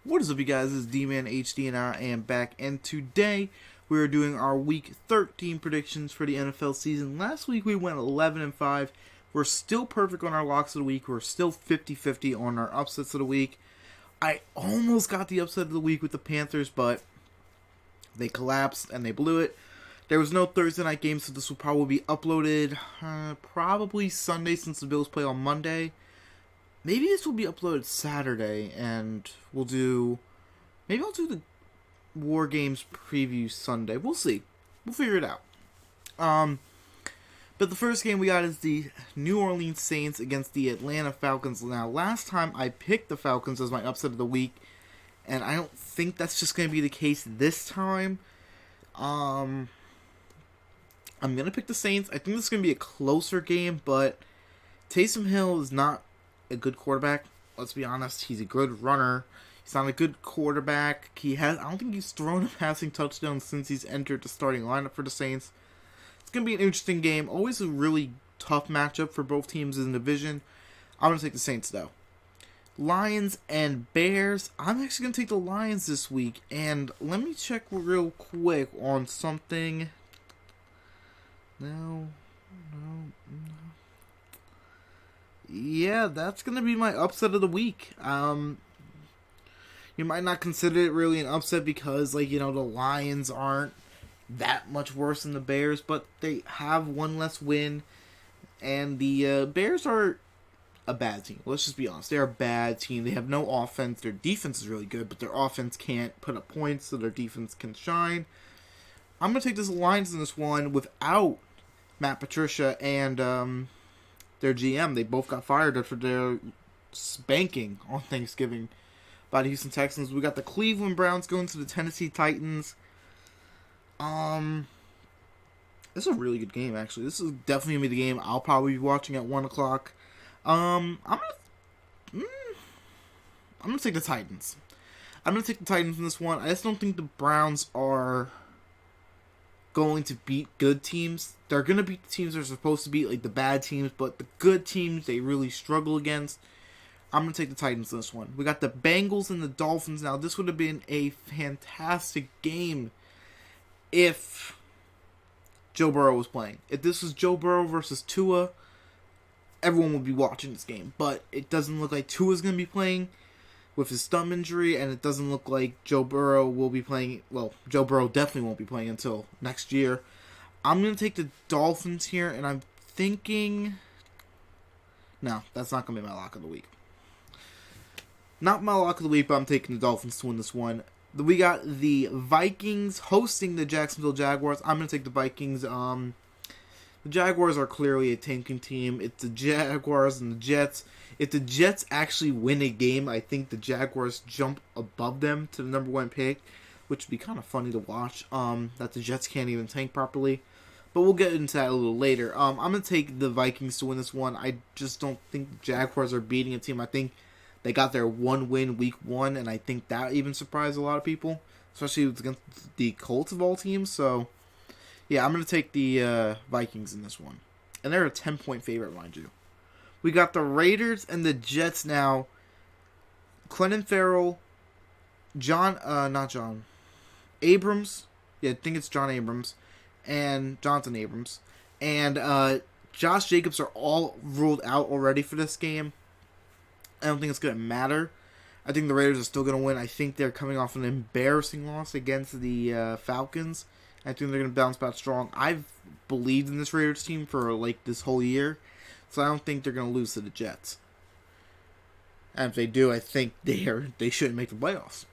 What is up, you guys? This is D-Man HD, and I am back. And today we are doing our Week 13 predictions for the NFL season. Last week we went 11-5. We're still perfect on our locks of the week. We're still 50-50 on our upsets of the week. I almost got the upset of the week with the Panthers, but they collapsed and they blew it. There was no Thursday night game, so this will probably be uploaded probably Sunday since the Bills play on Monday. Maybe this will be uploaded Saturday, and we'll do... Maybe I'll do the War Games preview Sunday. We'll see. We'll figure it out. But the first game we got is the New Orleans Saints against the Atlanta Falcons. Now, last time I picked the Falcons as my upset of the week, and I don't think that's just going to be the case this time. I'm going to pick the Saints. I think this is going to be a closer game, but Taysom Hill is not a good quarterback. Let's be honest. He's a good runner. He's not a good quarterback. I don't think he's thrown a passing touchdown since he's entered the starting lineup for the Saints. It's going to be an interesting game. Always a really tough matchup for both teams in the division. I'm going to take the Saints, though. Lions and Bears. I'm actually going to take the Lions this week. And let me check real quick on something. No. Yeah, that's going to be my upset of the week. You might not consider it really an upset because, the Lions aren't that much worse than the Bears, but they have one less win, and the Bears are a bad team. Let's just be honest. They're a bad team. They have no offense. Their defense is really good, but their offense can't put up points, so their defense can shine. I'm going to take this Lions in this one without Matt Patricia and their GM. They both got fired after their spanking on Thanksgiving by the Houston Texans. We got the Cleveland Browns going to the Tennessee Titans. This is a really good game, actually. This is definitely going to be the game I'll probably be watching at 1 o'clock. I'm going to take the Titans. I'm going to take the Titans in this one. I just don't think the Browns are going to beat good teams. They're going to beat the teams they're supposed to beat, like the bad teams, but the good teams they really struggle against. I'm going to take the Titans in this one. We got the Bengals and the Dolphins. Now, this would have been a fantastic game if Joe Burrow was playing. If this was Joe Burrow versus Tua, everyone would be watching this game. But it doesn't look like Tua's going to be playing with his thumb injury, and it doesn't look like Joe Burrow will be playing. Well, Joe Burrow definitely won't be playing until next year. I'm going to take the Dolphins here, and I'm thinking... No, that's not going to be my lock of the week. Not my lock of the week, but I'm taking the Dolphins to win this one. We got the Vikings hosting the Jacksonville Jaguars. I'm going to take the Vikings. The Jaguars are clearly a tanking team. It's the Jaguars and the Jets. If the Jets actually win a game, I think the Jaguars jump above them to the number one pick, which would be kind of funny to watch, that the Jets can't even tank properly. But we'll get into that a little later. I'm going to take the Vikings to win this one. I just don't think the Jaguars are beating a team. I think they got their one win week 1, and I think that even surprised a lot of people, especially against the Colts of all teams. So, yeah, I'm going to take the Vikings in this one. And they're a 10-point favorite, mind you. We got the Raiders and the Jets now. Clelin Ferrell, Abrams. Yeah, I think it's John Abrams. And Jonathan Abrams. And Josh Jacobs are all ruled out already for this game. I don't think it's going to matter. I think the Raiders are still going to win. I think they're coming off an embarrassing loss against the Falcons. I think they're going to bounce back strong. I've believed in this Raiders team for this whole year, so I don't think they're going to lose to the Jets. And if they do, I think they shouldn't make the playoffs.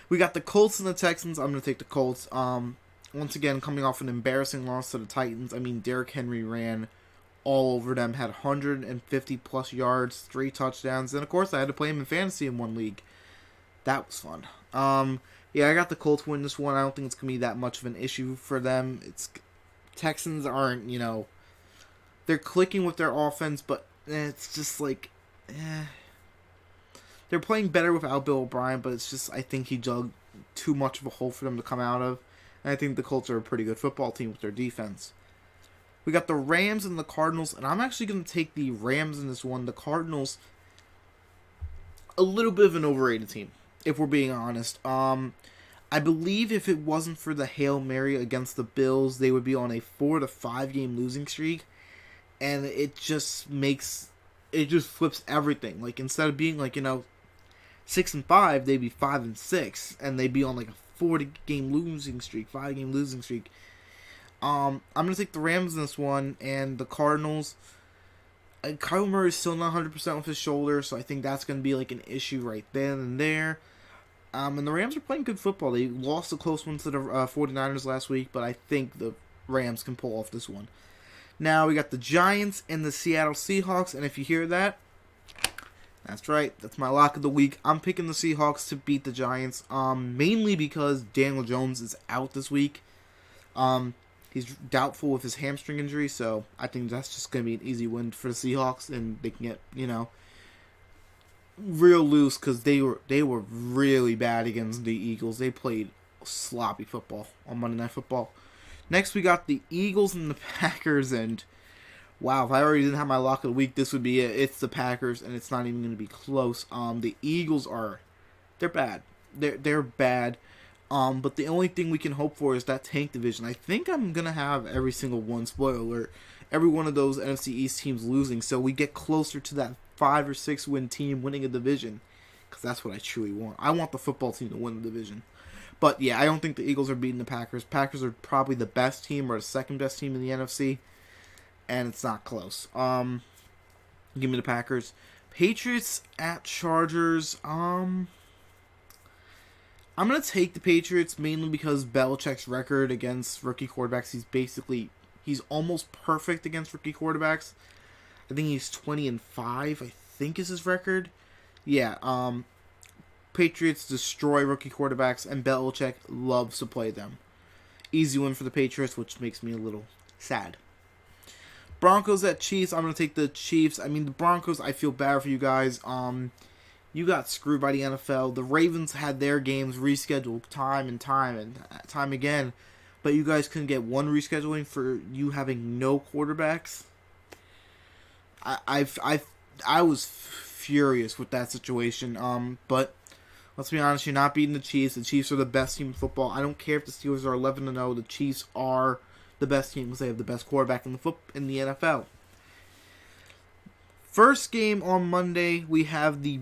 We got the Colts and the Texans. I'm going to take the Colts. Once again, coming off an embarrassing loss to the Titans. I mean, Derrick Henry ran all over them, had 150-plus yards, 3 touchdowns, and of course I had to play him in fantasy in one league. That was fun. Yeah, I got the Colts win this one. I don't think it's going to be that much of an issue for them. Texans aren't, they're clicking with their offense, but it's just they're playing better without Bill O'Brien, but it's just, I think he dug too much of a hole for them to come out of, and I think the Colts are a pretty good football team with their defense. We got the Rams and the Cardinals, and I'm actually going to take the Rams in this one. The Cardinals, a little bit of an overrated team. if we're being honest. I believe if it wasn't for the Hail Mary against the Bills, they would be on a 4 to 5 game losing streak, and it just flips everything. Like, instead of being like, 6-5, they'd be 5-6, and they'd be on like a 40 game losing streak, 5 game losing streak. I'm gonna take the Rams in this one, and the Cardinals. Kyle Murray is still not 100% with his shoulder, so I think that's gonna be like an issue right then and there. And the Rams are playing good football. They lost a close one to the 49ers last week, but I think the Rams can pull off this one. Now we got the Giants and the Seattle Seahawks, and if you hear that, that's right. That's my lock of the week. I'm picking the Seahawks to beat the Giants, mainly because Daniel Jones is out this week. He's doubtful with his hamstring injury, so I think that's just going to be an easy win for the Seahawks, and they can get, real loose because they were really bad against the Eagles. They played sloppy football on Monday Night Football. Next, we got the Eagles and the Packers, and wow, if I already didn't have my lock of the week, this would be it. It's the Packers, and it's not even going to be close. The Eagles they're bad. They're bad. But the only thing we can hope for is that tank division. I think I'm going to have every single one, spoiler alert, every one of those NFC East teams losing, so we get closer to that 5 or 6 win team winning a division, because that's what I truly want. I want the football team to win the division. But yeah, I don't think the Eagles are beating the Packers. Packers are probably the best team or the second best team in the NFC, and it's not close. Give me the Packers. Patriots at Chargers. I'm going to take the Patriots mainly because Belichick's record against rookie quarterbacks, he's almost perfect against rookie quarterbacks. I think he's 20-5, I think is his record. Yeah, Patriots destroy rookie quarterbacks, and Belichick loves to play them. Easy win for the Patriots, which makes me a little sad. Broncos at Chiefs. I'm going to take the Chiefs. I mean, the Broncos, I feel bad for you guys. You got screwed by the NFL. The Ravens had their games rescheduled time and time again, but you guys couldn't get one rescheduling for you having no quarterbacks. I was furious with that situation. But let's be honest, you're not beating the Chiefs. The Chiefs are the best team in football. I don't care if the Steelers are 11-0. The Chiefs are the best team because they have the best quarterback in the NFL. First game on Monday, we have the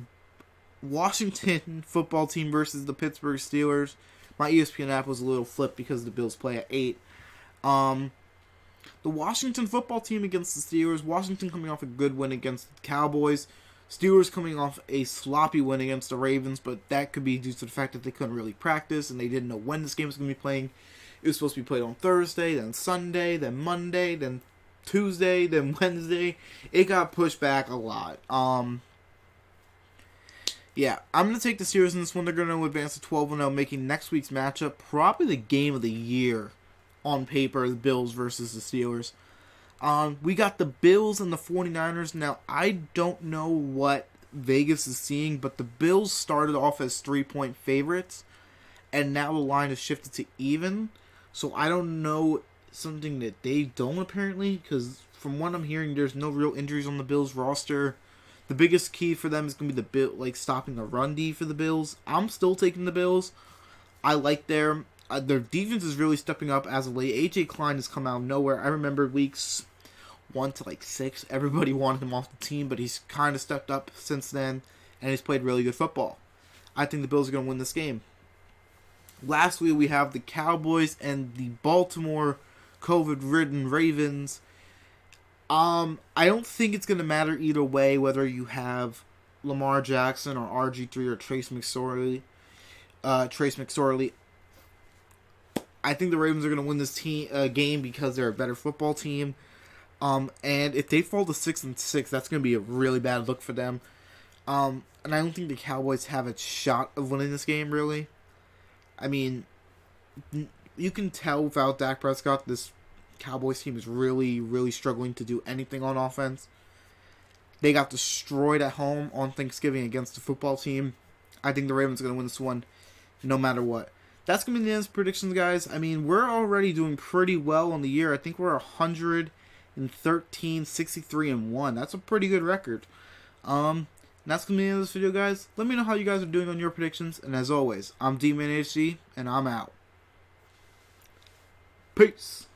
Washington football team versus the Pittsburgh Steelers. My ESPN app was a little flipped because the Bills play at 8. The Washington football team against the Steelers. Washington coming off a good win against the Cowboys. Steelers coming off a sloppy win against the Ravens, but that could be due to the fact that they couldn't really practice and they didn't know when this game was going to be playing. It was supposed to be played on Thursday, then Sunday, then Monday, then Tuesday, then Wednesday. It got pushed back a lot. Yeah, I'm going to take the Steelers in this one. They're going to advance to 12-0, making next week's matchup probably the game of the year on paper, the Bills versus the Steelers. We got the Bills and the 49ers. Now, I don't know what Vegas is seeing, but the Bills started off as 3-point favorites, and now the line has shifted to even. So I don't know something that they don't apparently, because from what I'm hearing, there's no real injuries on the Bills roster. The biggest key for them is going to be stopping the run D for the Bills. I'm still taking the Bills. I like their defense is really stepping up as of late. AJ Klein has come out of nowhere. I remember weeks 1 to 6, everybody wanted him off the team, but he's kind of stepped up since then, and he's played really good football. I think the Bills are going to win this game. Lastly, we have the Cowboys and the Baltimore COVID-ridden Ravens. I don't think it's going to matter either way whether you have Lamar Jackson or RG3 or Trace McSorley. I think the Ravens are going to win this game because they're a better football team. And if they fall to 6-6, that's going to be a really bad look for them. And I don't think the Cowboys have a shot of winning this game, really. I mean, you can tell without Dak Prescott, this Cowboys team is really, really struggling to do anything on offense. They got destroyed at home on Thanksgiving against the football team. I think the Ravens are going to win this one no matter what. That's going to be the end of predictions, guys. I mean, we're already doing pretty well on the year. I think we're 113, 63-1. That's a pretty good record. And that's going to be the end of this video, guys. Let me know how you guys are doing on your predictions. And as always, I'm DManHD, and I'm out. Peace.